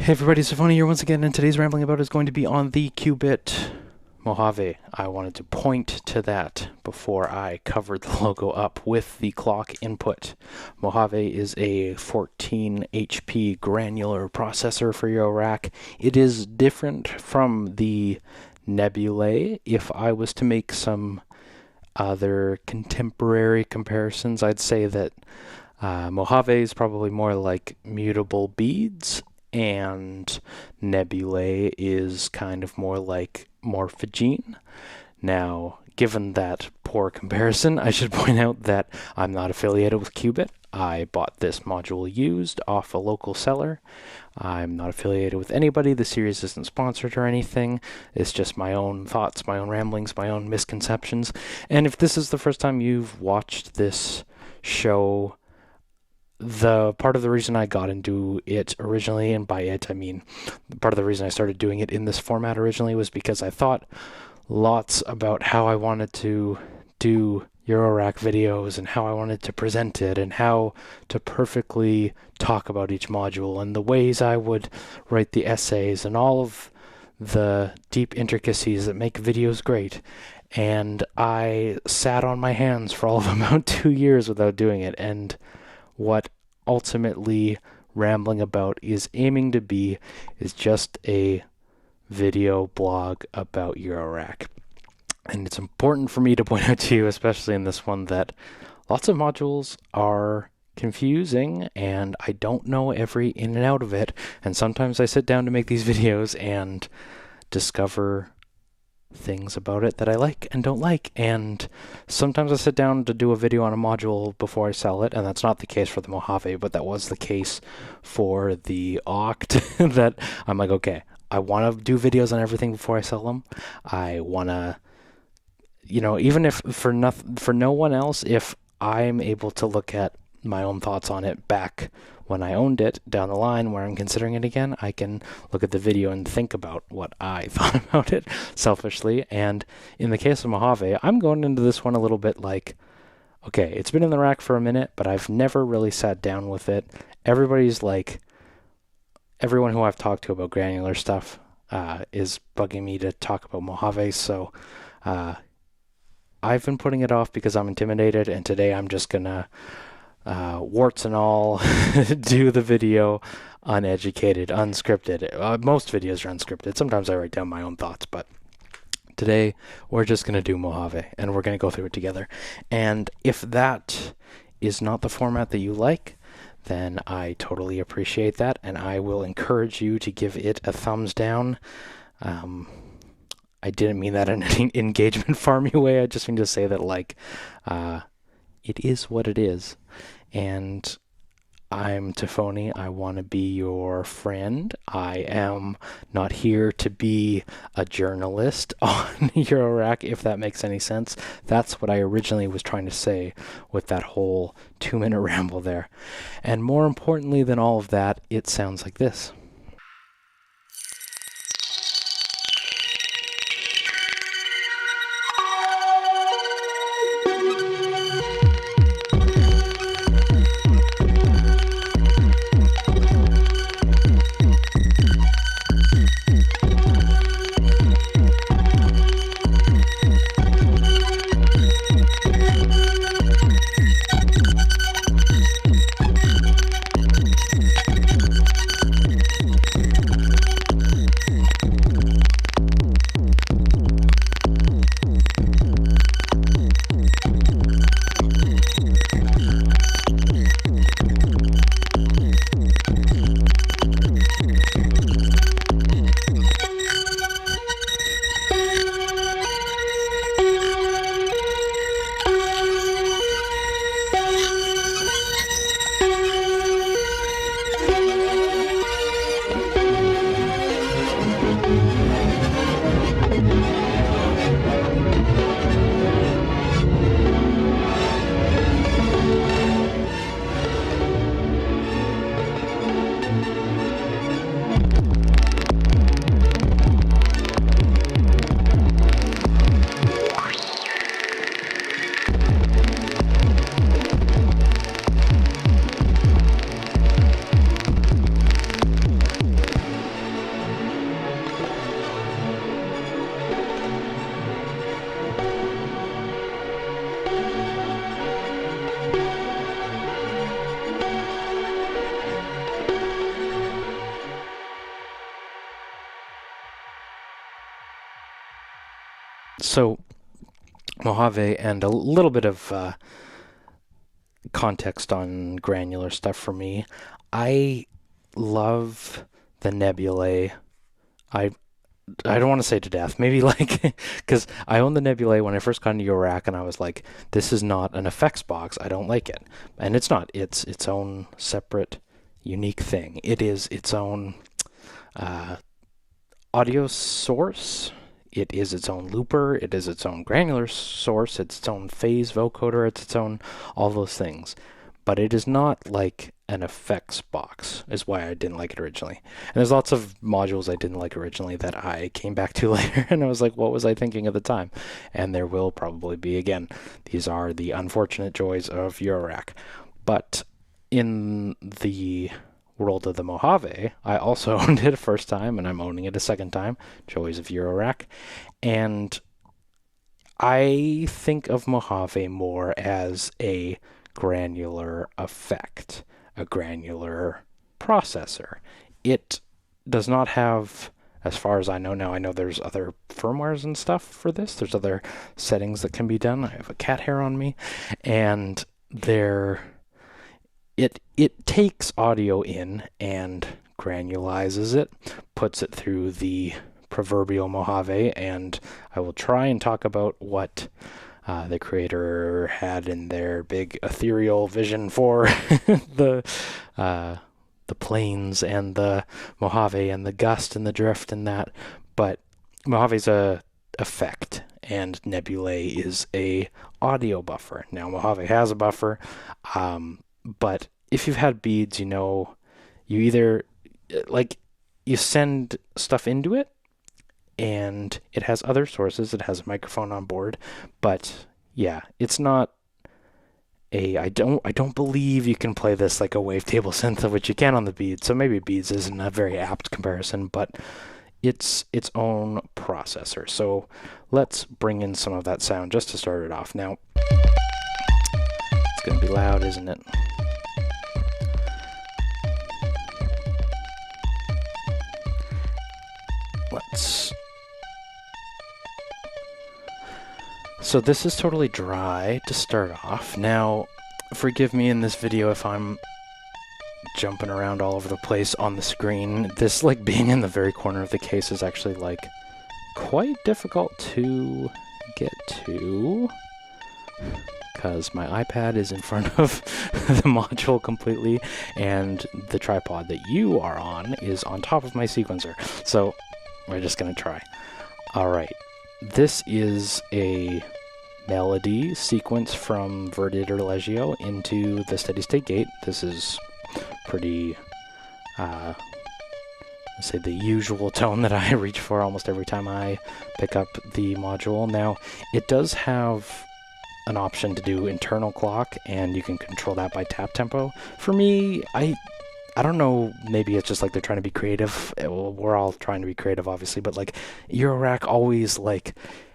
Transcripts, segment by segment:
Hey everybody, Tafony here once again, and today's rambling about is going to be on the qubit Mojave. I wanted to point to that before I covered the logo up with the clock input. Mojave is a 14 HP granular processor for your rack. It is different from the Nebulae. If I was to make some other contemporary comparisons, I'd say that Mojave is probably more like mutable beads, and Nebulae is kind of more like morphogene. Now, given that poor comparison, I should point out that I'm not affiliated with Qubit. I bought this module used off a local seller. I'm not affiliated with anybody. The series isn't sponsored or anything. It's just my own thoughts, my own ramblings, my own misconceptions. And if this is the first time you've watched this show, the part of the reason I got into it originally, and by it I mean part of the reason I started doing it in this format originally, was because I thought lots about how I wanted to do Eurorack videos and how I wanted to present it and how to perfectly talk about each module and the ways I would write the essays and all of the deep intricacies that make videos great. And I sat on my hands for all of about 2 years without doing it, and what ultimately rambling about is aiming to be is just a video blog about Eurorack. And it's important for me to point out to you, especially in this one, that lots of modules are confusing and I don't know every in and out of it. And sometimes I sit down to make these videos and discover things about it that I like and don't like, and sometimes I sit down to do a video on a module before I sell it, and that's not the case for the Mojave, but that was the case for the Oct. That I'm like, okay, I want to do videos on everything before I sell them. I want to, even if for no one else, if I'm able to look at my own thoughts on it back when I owned it down the line where I'm considering it again, I can look at the video and think about what I thought about it selfishly. And in the case of Mojave, I'm going into this one a little bit like, okay, it's been in the rack for a minute, but I've never really sat down with it. Everybody's like, everyone who I've talked to about granular stuff is bugging me to talk about Mojave, so I've been putting it off because I'm intimidated, and today I'm just gonna warts and all, do the video uneducated, unscripted. Most videos are unscripted. Sometimes I write down my own thoughts, but today we're just going to do Mojave, and we're going to go through it together. And if that is not the format that you like, then I totally appreciate that, and I will encourage you to give it a thumbs down. I didn't mean that in an engagement farmy way. I just mean to say that, it is what it is. And I'm Tafony. I want to be your friend. I am not here to be a journalist on Eurorack, if that makes any sense. That's what I originally was trying to say with that whole 2-minute ramble there. And more importantly than all of that, it sounds like this. So Mojave, and a little bit of context on granular stuff for me. I love the nebulae. I I don't want to say to death. Maybe like because I owned the nebulae when I first got into Eurorack, and I was like, this is not an effects box. I don't like it, and it's not. It's its own separate, unique thing. It is its own uh, audio source. It is its own looper. It is its own granular source. It's its own phase vocoder. It's its own all those things. But it is not like an effects box, is why I didn't like it originally. And there's lots of modules I didn't like originally that I came back to later, and I was like, what was I thinking at the time? And there will probably be again. These are the unfortunate joys of Eurorack. But in the world of the Mojave, I also owned it a first time, and I'm owning it a second time. Joys of Eurorack. And I think of Mojave more as a granular effect, a granular processor. It does not have, as far as I know now, I know there's other firmwares and stuff for this. There's other settings that can be done. I have a cat hair on me, and it takes audio in and granulizes it, puts it through the proverbial Mojave, and I will try and talk about what the creator had in their big ethereal vision for the plains and the Mojave and the gust and the drift and that. But Mojave's a effect, and nebulae is a audio buffer. Now Mojave has a buffer, but if you've had beads, you know, you either like you send stuff into it and it has other sources. It has a microphone on board, but yeah, it's not a. I don't believe you can play this like a wavetable synth, which you can on the beads. So maybe beads isn't a very apt comparison, but it's its own processor. So let's bring in some of that sound just to start it off. Now it's gonna be loud, isn't it? Let's. So this is totally dry to start off. Now, forgive me in this video if I'm jumping around all over the place on the screen. This, like, being in the very corner of the case is actually, like, quite difficult to get to, because my iPad is in front of the module completely, and the tripod that you are on is on top of my sequencer. So we're just gonna try. All right, this is a melody sequence from Verdid or Legio into the steady state gate. This is pretty, let's say, the usual tone that I reach for almost every time I pick up the module. Now, it does have an option to do internal clock, and you can control that by tap tempo. For me, I don't know, maybe it's just like they're trying to be creative. Well, we're all trying to be creative, obviously, but like Eurorack always like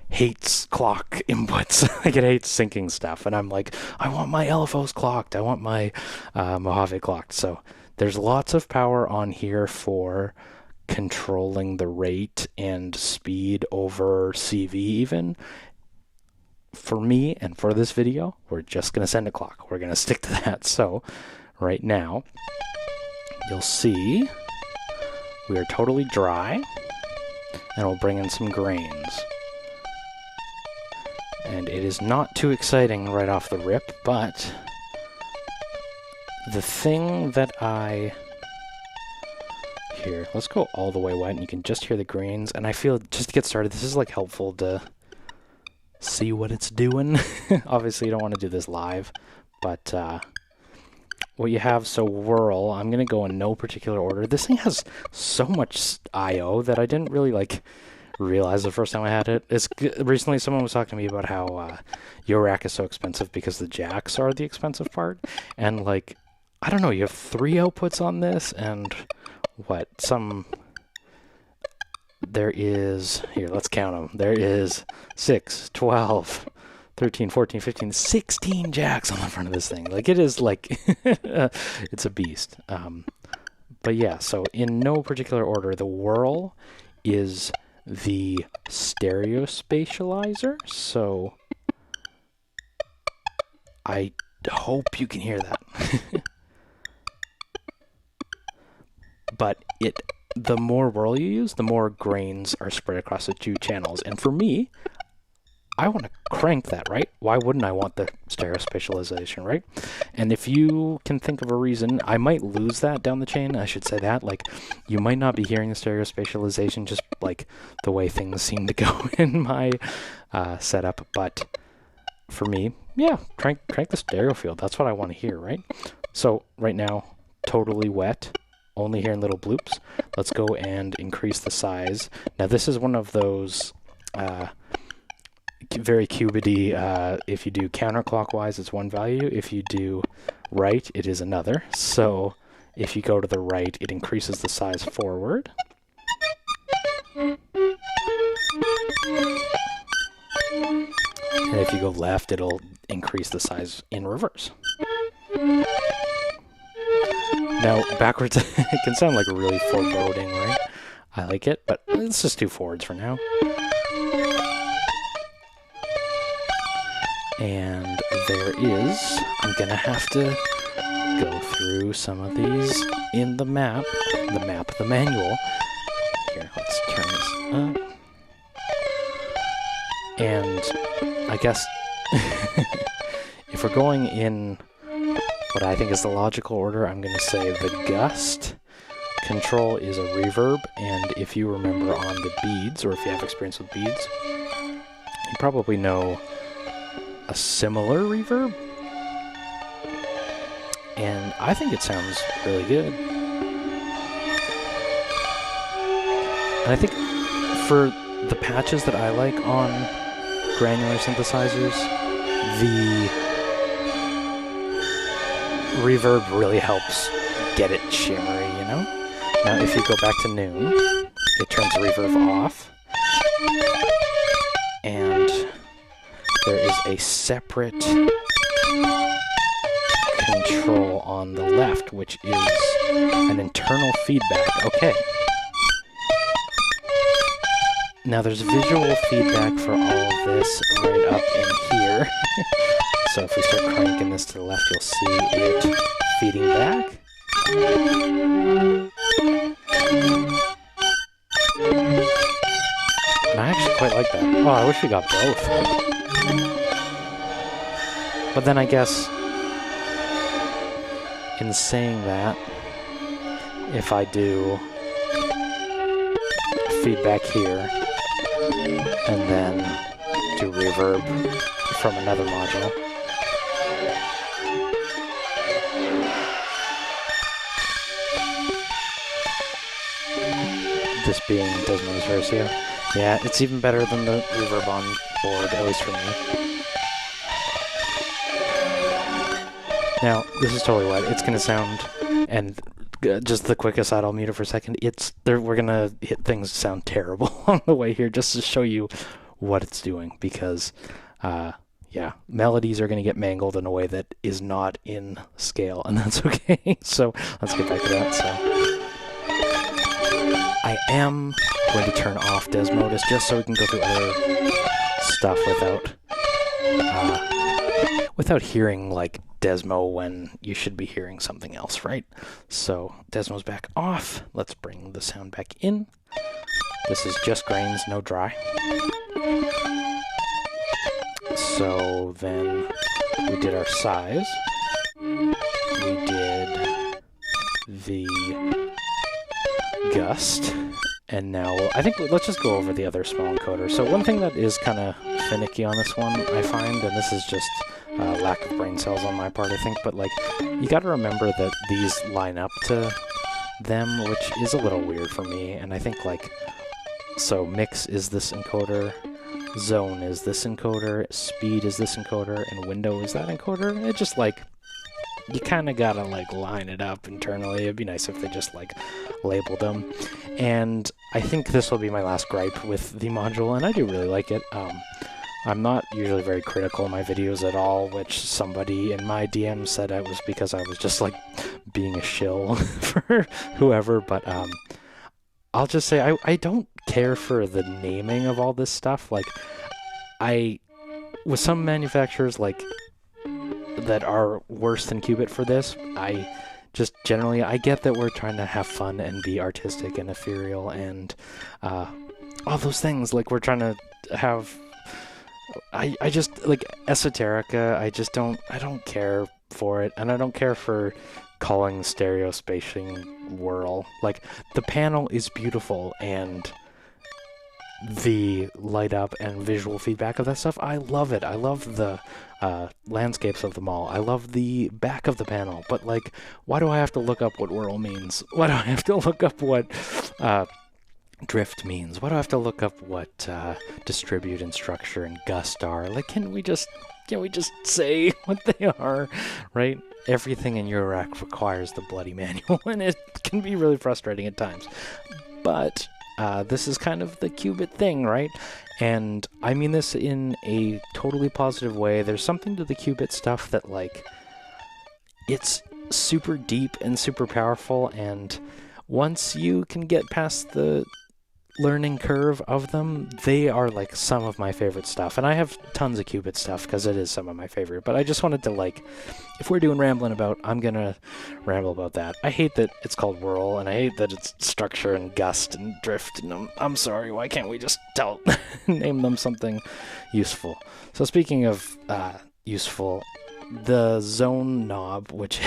hates clock inputs. Like it hates syncing stuff, and I'm like, I want my LFOs clocked. I want my Mojave clocked. So there's lots of power on here for controlling the rate and speed over CV even. For me and for this video, we're just going to send a clock. We're going to stick to that. So right now, you'll see we are totally dry, and we'll bring in some grains. And it is not too exciting right off the rip, but the thing that here, let's go all the way wet, and you can just hear the grains. And I feel, just to get started, this is like helpful to see what it's doing. Obviously, you don't want to do this live, but what you have, so whirl, I'm going to go in no particular order. This thing has so much I/O that I didn't really like realize the first time I had it. Recently someone was talking to me about how your rack is so expensive because the jacks are the expensive part, and like, I don't know, you have 3 outputs on this, and what, there is, here, let's count them. There is 6, 12, 13, 14, 15, 16 jacks on the front of this thing. Like, it is like, it's a beast. But yeah, so in no particular order, the whirl is the stereo spatializer. So I hope you can hear that. But the more whirl you use, the more grains are spread across the two channels. And for me, I want to crank that, right? Why wouldn't I want the stereo spatialization, right? And if you can think of a reason, I might lose that down the chain. I should say that, like, you might not be hearing the stereo spatialization, just like the way things seem to go in my setup. But for me, yeah, crank the stereo field. That's what I want to hear, right? So right now, totally wet, only hearing little bloops. Let's go and increase the size. Now this is one of those very cubity. If you do counterclockwise, it's one value. If you do right, it is another. So if you go to the right, it increases the size forward. And if you go left, it'll increase the size in reverse. Now, backwards, it can sound like really foreboding, right? I like it, but let's just do forwards for now. And there is, I'm gonna have to go through some of these in the manual. Here, let's turn this up. And I guess if we're going in what I think is the logical order, I'm going to say the gust control is a reverb, and if you remember on the beads, or if you have experience with beads, you probably know a similar reverb, and I think it sounds really good. And I think for the patches that I like on granular synthesizers, the reverb really helps get it shimmery, you know? Now if you go back to noon, it turns reverb off, and there is a separate control on the left, which is an internal feedback. Okay. Now there's visual feedback for all of this right up in here. So if we start cranking this to the left, you'll see it feeding back. And I actually quite like that. Oh, I wish we got both. But then I guess, in saying that, if I do feedback here, and then do reverb from another module, this being Desmos Versio. Yeah, it's even better than the reverb on board, at least for me. Now, this is totally wet. It's going to sound, and just the quick aside, I'll mute it for a second. We're going to hit things sound terrible on the way here, just to show you what it's doing, because, yeah, melodies are going to get mangled in a way that is not in scale, and that's okay. So let's get back to that. So I am going to turn off Desmodus just so we can go through other stuff without hearing like Desmo when you should be hearing something else, right? So Desmo's back off. Let's bring the sound back in. This is just grains, no dry. So then we did our size. We did the gust. And now, I think, let's just go over the other small encoder. So one thing that is kind of finicky on this one, I find, and this is just lack of brain cells on my part, I think, but like, you got to remember that these line up to them, which is a little weird for me. And I think, like, so mix is this encoder, zone is this encoder, speed is this encoder, and window is that encoder. It just, like, you kind of gotta like line it up internally. It'd be nice if they just like labeled them. And I think this will be my last gripe with the module, and I do really like it. I'm not usually very critical in my videos at all, which somebody in my DM said it was because I was just like being a shill for whoever, but I'll just say I don't care for the naming of all this stuff. Like, I with some manufacturers like that are worse than Qubit for this, I just generally I get that we're trying to have fun and be artistic and ethereal and all those things. Like we're trying to have I just like esoterica. I don't care for it, and I don't care for calling stereo spacing whirl. Like the panel is beautiful and the light up and visual feedback of that stuff, I love it. I love the landscapes of them all. I love the back of the panel. But like, why do I have to look up what whirl means? Why do I have to look up what drift means? Why do I have to look up what distribute and structure and gust are? Like, can we just say what they are, right? Everything in Eurorack requires the bloody manual, and it can be really frustrating at times. But this is kind of the Qubit thing, right? And I mean this in a totally positive way. There's something to the Qubit stuff that, like, it's super deep and super powerful, and once you can get past the learning curve of them, they are like some of my favorite stuff. And I have tons of Qubit stuff because it is some of my favorite, but I just wanted to, like, if we're doing rambling about, I'm gonna ramble about that. I hate that it's called whirl, and I hate that it's structure and gust and drift, and I'm sorry, why can't we just name them something useful? So speaking of useful, the zone knob, which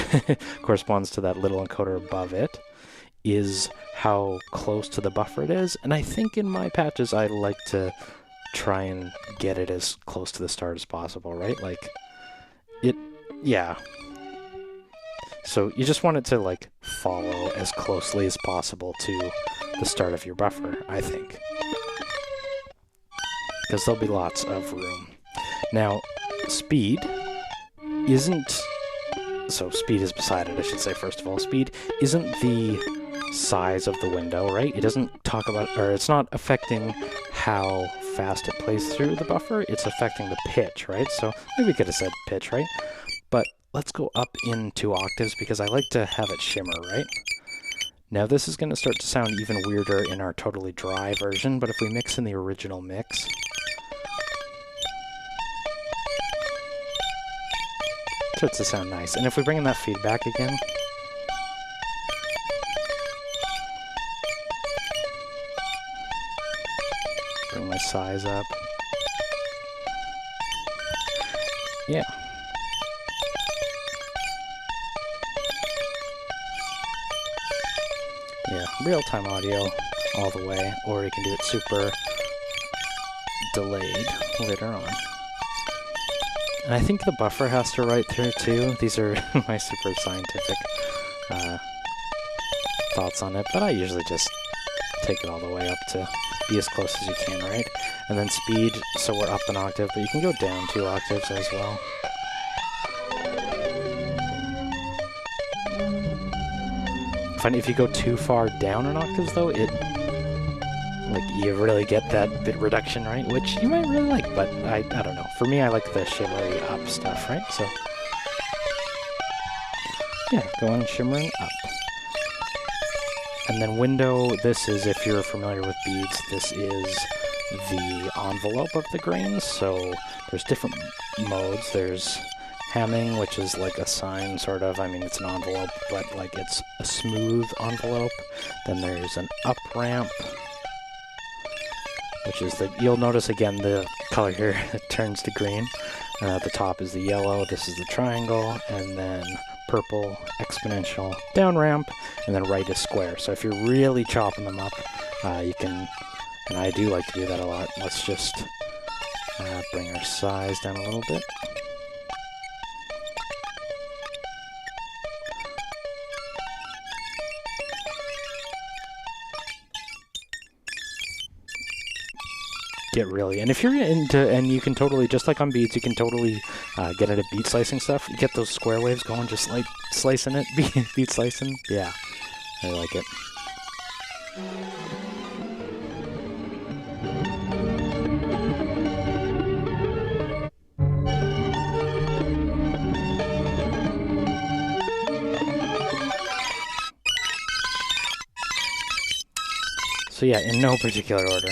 corresponds to that little encoder above it, is how close to the buffer it is. And I think in my patches, I like to try and get it as close to the start as possible, right? Like, yeah. So you just want it to, like, follow as closely as possible to the start of your buffer, I think. Because there'll be lots of room. Now, speed isn't... So speed is beside it, I should say, first of all. Speed isn't the size of the window, right? It doesn't talk about, or it's not affecting how fast it plays through the buffer. It's affecting the pitch, right? So maybe we could have said pitch, right? But let's go up in 2 octaves because I like to have it shimmer, right? Now this is going to start to sound even weirder in our totally dry version, but if we mix in the original mix, it starts to sound nice. And if we bring in that feedback again, bring my size up. Yeah. Yeah, real-time audio all the way, or you can do it super delayed later on. And I think the buffer has to write through too. These are my super scientific thoughts on it, but I usually just take it all the way up to be as close as you can, right? And then speed, so we're up an octave, but you can go down 2 octaves as well. Funny, if you go too far down in octaves though, it, like, you really get that bit reduction, right? Which you might really like, but I don't know. For me, I like the shimmery up stuff, right? So, yeah, going shimmering up. And then window, this is, if you're familiar with beads, this is the envelope of the grains. So there's different modes. There's hamming, which is like a sine, sort of. I mean, it's an envelope, but like it's a smooth envelope. Then there's an up ramp, which is the, you'll notice again the color here, it turns to green. At the top is the yellow, this is the triangle, and then purple, exponential, down ramp, and then right is square. So if you're really chopping them up, you can, and I do like to do that a lot. Let's just bring our size down a little bit. Get really, and if you're into, and you can totally, just like on beats, you can totally get into beat slicing stuff. You get those square waves going, just like slicing it, beat slicing. Yeah, I like it. So yeah, in no particular order.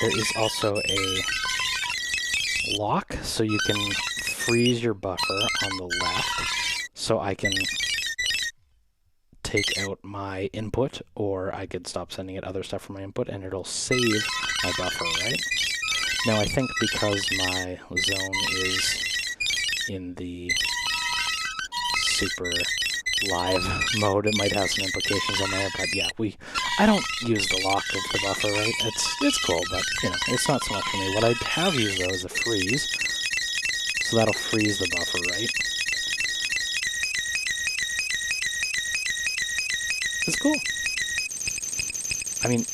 There is also a lock, so you can freeze your buffer on the left, so I can take out my input, or I could stop sending it other stuff from my input, and it'll save my buffer, right? Now I think because my zone is in the super live mode, it might have some implications on there, but yeah, I don't use the lock of the buffer, right? It's cool, but you know, it's not so much for me. What I have used though is a freeze, so that'll freeze the buffer, right? It's cool. I mean,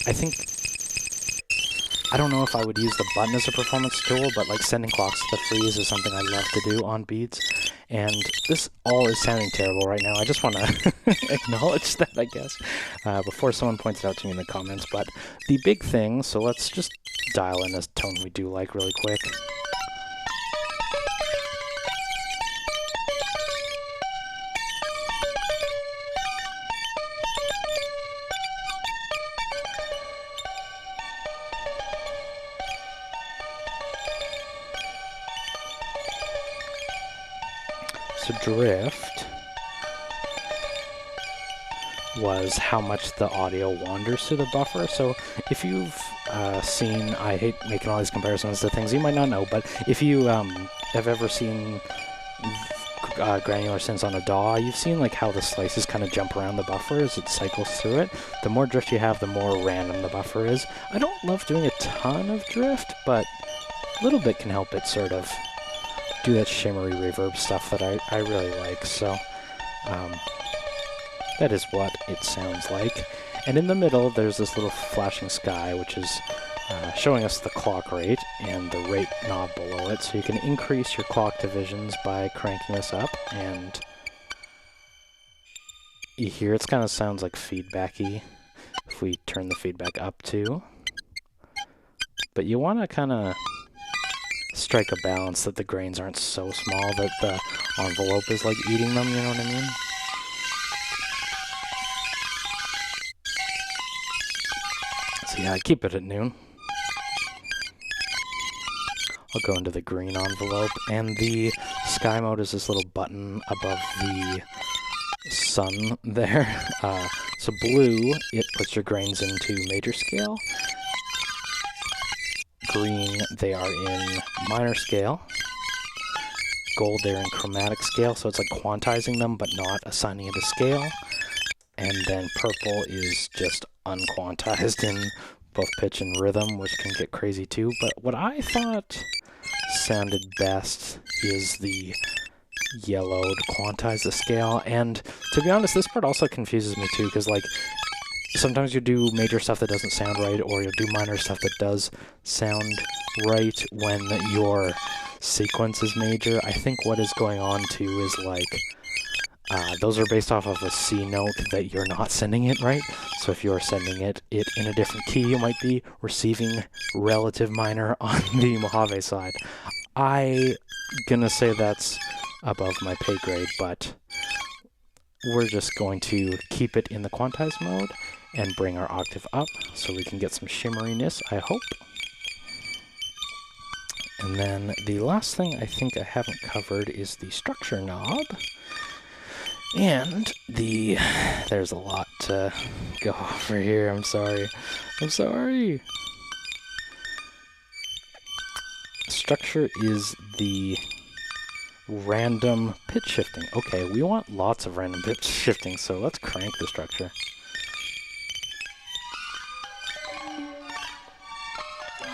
I don't know if I would use the button as a performance tool, but like sending clocks to the freeze is something I love to do on beads. And this all is sounding terrible right now. I just want to acknowledge that, I guess, before someone points it out to me in the comments. But the big thing, so let's just dial in a tone we do like really quick. So drift was how much the audio wanders through the buffer. So if you've seen, I hate making all these comparisons to things you might not know, but if you have ever seen granular synths on a DAW, you've seen like how the slices kind of jump around the buffer as it cycles through it. The more drift you have, the more random the buffer is. I don't love doing a ton of drift, but a little bit can help it sort of do that shimmery reverb stuff that I really like. So that is what it sounds like. And in the middle, there's this little flashing sky, which is showing us the clock rate and the rate knob below it. So you can increase your clock divisions by cranking this up. And you hear it kind of sounds like feedbacky if we turn the feedback up too. But you want to kind of strike a balance that the grains aren't so small that the envelope is like eating them, you know what I mean? So yeah, I keep it at noon. I'll go into the green envelope, and the sky mode is this little button above the sun there. So blue, it puts your grains into major scale. Green, they are in minor scale. Gold, they're in chromatic scale, so it's like quantizing them but not assigning it a scale. And then purple is just unquantized in both pitch and rhythm, which can get crazy too. But what I thought sounded best is the yellowed quantize the scale. And to be honest, this part also confuses me too, because like sometimes you do major stuff that doesn't sound right, or you'll do minor stuff that does sound right when your sequence is major. I think what is going on too is like those are based off of a C note that you're not sending it right. So if you're sending it in a different key, you might be receiving relative minor on the Mojave side. I'm gonna say that's above my pay grade, but we're just going to keep it in the quantize mode and bring our octave up so we can get some shimmeriness, I hope. And then the last thing I think I haven't covered is the structure knob. And there's a lot to go over here, I'm sorry. Structure is the random pitch shifting. Okay, we want lots of random pitch shifting, so let's crank the structure.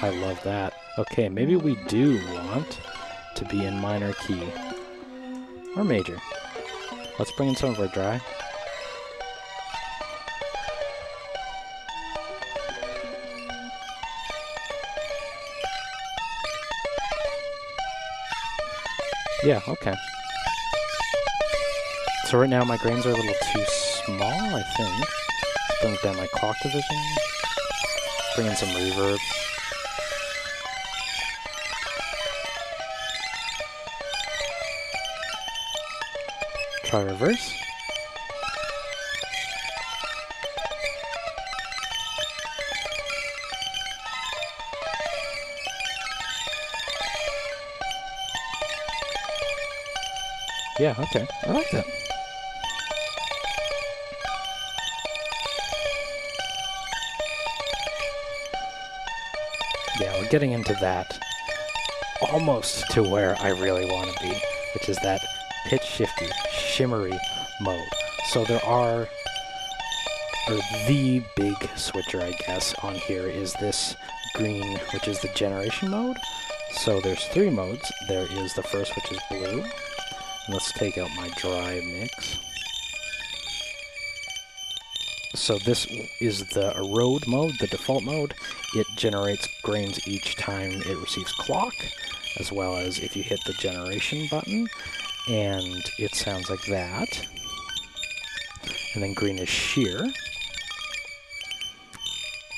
I love that. Okay, maybe we do want to be in minor key. Or major. Let's bring in some of our dry. Yeah, okay. So right now my grains are a little too small, I think. Let's bring down my clock division. Bring in some reverb. Try reverse. Yeah, okay. I like that. Yeah, we're getting into that almost to where I really want to be, which is that pitch shifty, shimmery mode. So there are, or the big switcher, I guess, on here is this green, which is the generation mode. So there's 3 modes. There is the first, which is blue. And let's take out my dry mix. So this is the erode mode, the default mode. It generates grains each time it receives clock, as well as if you hit the generation button, and it sounds like that. And then green is shear.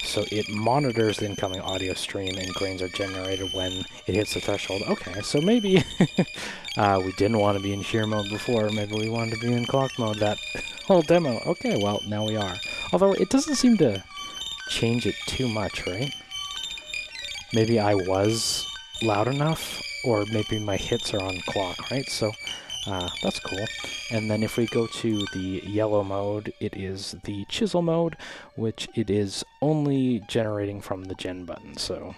So it monitors the incoming audio stream, and grains are generated when it hits the threshold. Okay, so maybe we didn't want to be in shear mode before. Maybe we wanted to be in clock mode that whole demo. Okay, well, now we are. Although it doesn't seem to change it too much, right? Maybe I was loud enough, or maybe my hits are on clock, right? So that's cool. And then if we go to the yellow mode, it is the chisel mode, which it is only generating from the gen button. So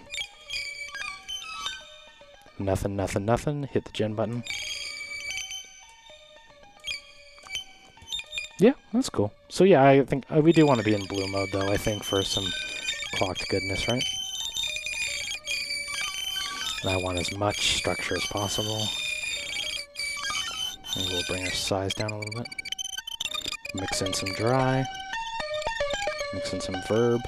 nothing, nothing, nothing. Hit the gen button. Yeah, that's cool. So yeah, I think we do want to be in blue mode, though, I think, for some clocked goodness, right? And I want as much structure as possible. And we'll bring our size down a little bit. Mix in some dry. Mix in some verb.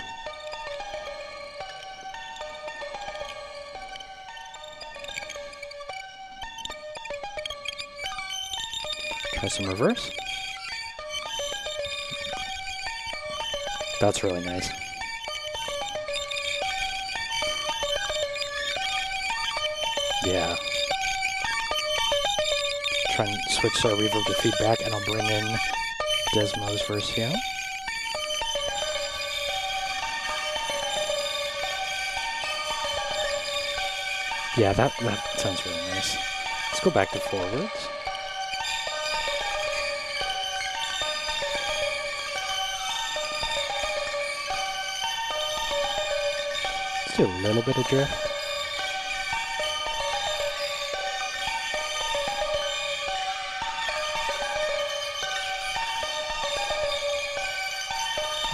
Try some reverse. That's really nice. Yeah. Try and switch our reverb to feedback, and I'll bring in Desmo's verse here. Yeah, that sounds really nice. Let's go back to forwards. Let's do a little bit of drift.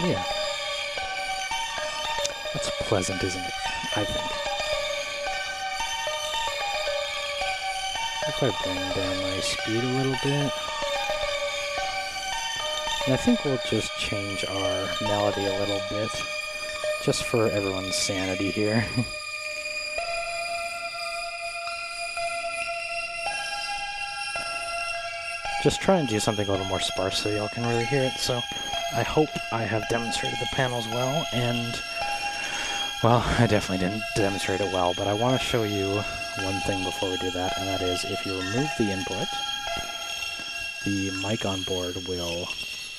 Yeah. That's pleasant, isn't it? I think. If I bring down my speed a little bit. And I think we'll just change our melody a little bit, just for everyone's sanity here. Just try and do something a little more sparse so y'all can really hear it. So I hope I have demonstrated the panels well, and, well, I definitely didn't demonstrate it well, but I want to show you one thing before we do that, and that is if you remove the input, the mic on board will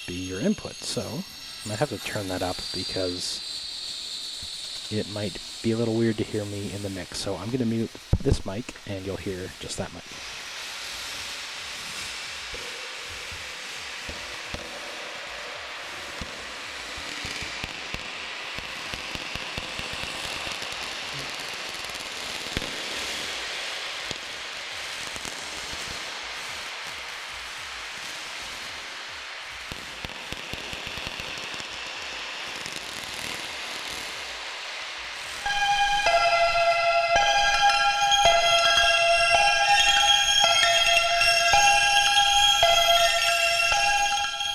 be your input. So I might have to turn that up because it might be a little weird to hear me in the mix. So I'm going to mute this mic, and you'll hear just that mic.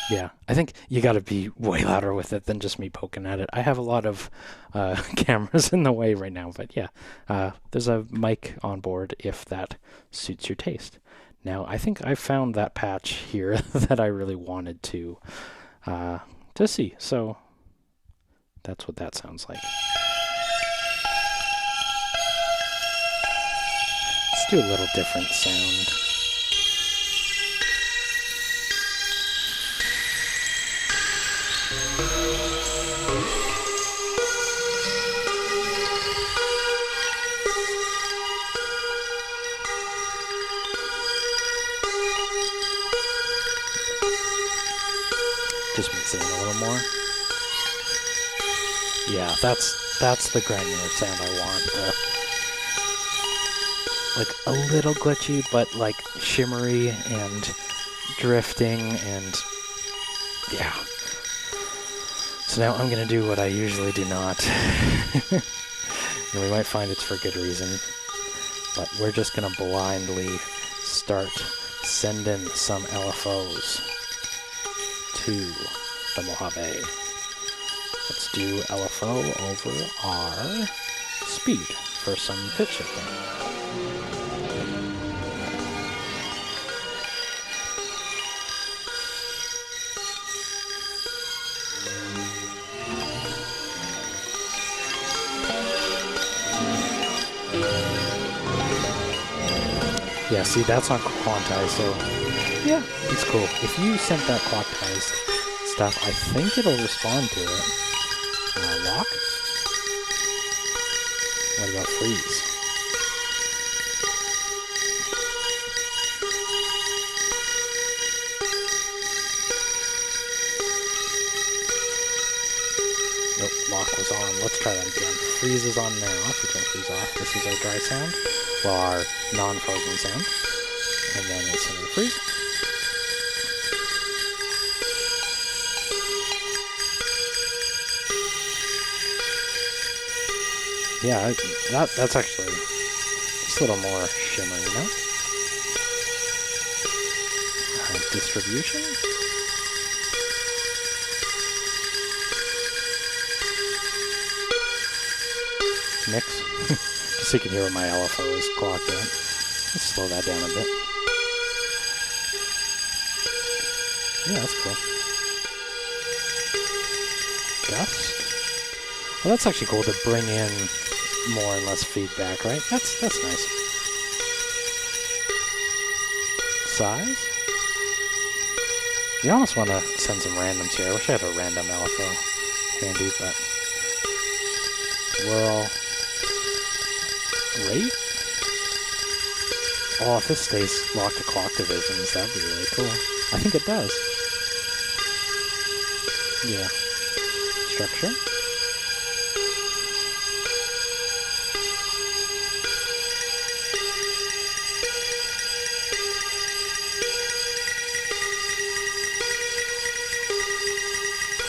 Yeah, I think you got to be way louder with it than just me poking at it. I have a lot of cameras in the way right now, but yeah, there's a mic on board if that suits your taste. Now, I think I found that patch here that I really wanted to see, so that's what that sounds like. Let's do a little different sound. Yeah, that's the granular sound I want. Like a little glitchy, but like shimmery and drifting, and yeah. So now I'm gonna do what I usually do not. And we might find it's for good reason, but we're just gonna blindly start sending some LFOs to the Mojave. Let's do LFO over R speed for some pitch shifting. Yeah, see, that's not quantized, so yeah, it's cool. If you sent that quantized stuff, I think it'll respond to it. Lock? What about freeze? Nope, lock was on. Let's try that again. Freeze is on now. If we turn freeze off, this is our dry sound. Well, our non-frozen sound. And then we'll send the freeze. Yeah, that's actually just a little more shimmery, you know? Distribution? Mix. Just so you can hear where my LFO is clocked in. Let's slow that down a bit. Yeah, that's cool. Gust? Well, that's actually cool to bring in more and less feedback, right? That's nice. Size? You almost want to send some randoms here. I wish I had a random LFO handy, but whirl. Rate? Oh, if this stays locked to clock divisions, that'd be really cool. I think it does. Yeah. Structure?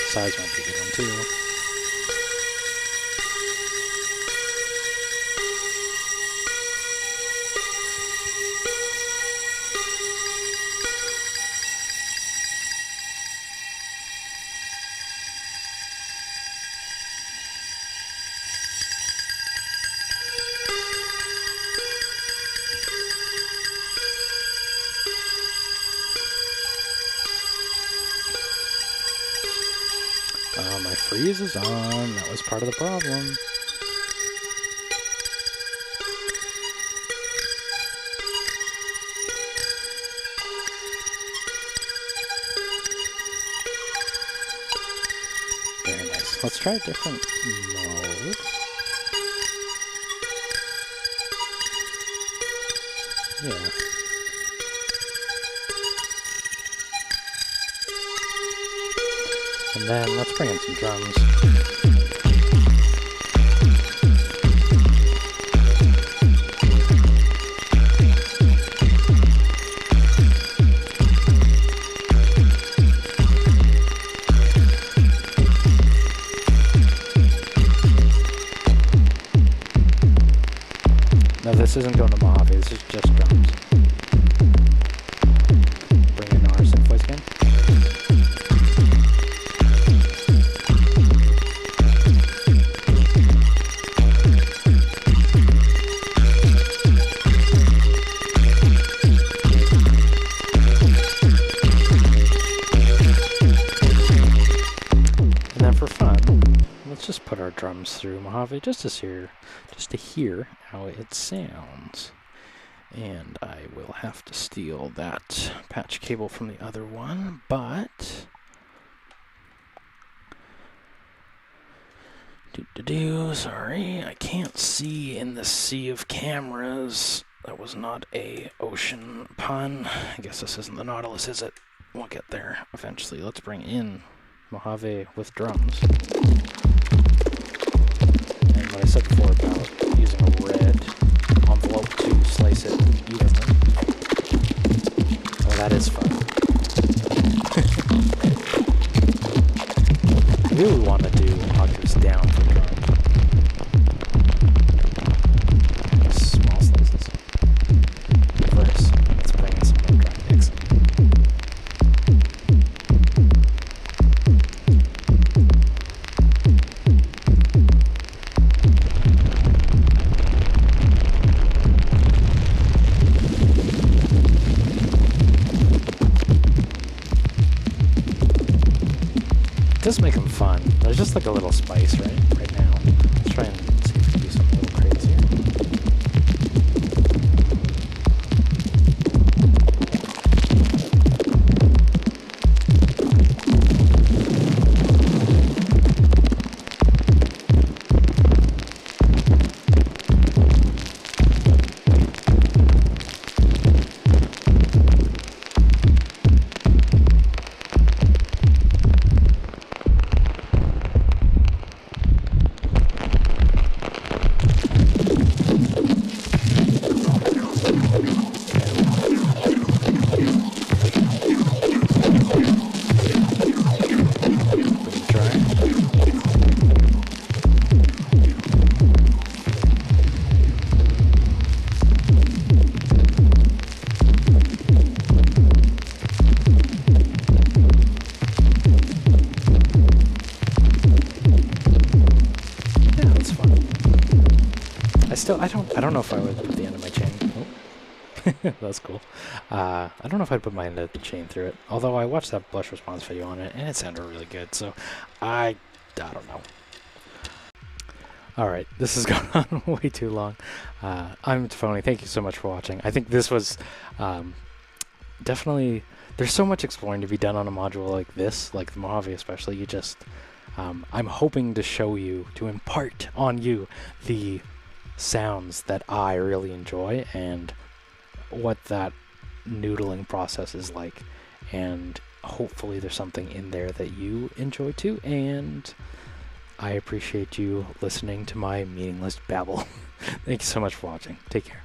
Size might be a good one too. My freeze is on. That was part of the problem. Very nice. Let's try a different mode. Yeah. And then let's bring in some drums. No, this isn't going to Mojave, this is just drums. Bring in our synth voice again. Just put our drums through Mojave just to hear how it sounds. And I will have to steal that patch cable from the other one, but sorry, I can't see in the sea of cameras. That was not a ocean pun. I guess this isn't the Nautilus, is it? We'll get there eventually. Let's bring in Mojave with drums. said before about using a red envelope to slice it evenly. Well, that is fun. I really want to do octaves down for drum. Small slices. First, let's bring in some more drum mix. It does make them fun. There's just like a little spice right now. Let's try and see if we can do something a little crazier. I don't know if I would put the end of my chain. Oh. That's cool. I don't know if I'd put my end of the chain through it. Although I watched that blush response video on it and it sounded really good. So I don't know. All right, this has gone on way too long. I'm tafony. Thank you so much for watching. I think this was definitely. There's so much exploring to be done on a module like this, like the Mojave especially. You just, I'm hoping to show you, to impart on you the sounds that I really enjoy and what that noodling process is like, and hopefully there's something in there that you enjoy too, and I appreciate you listening to my meaningless babble. Thank you so much for watching. Take care.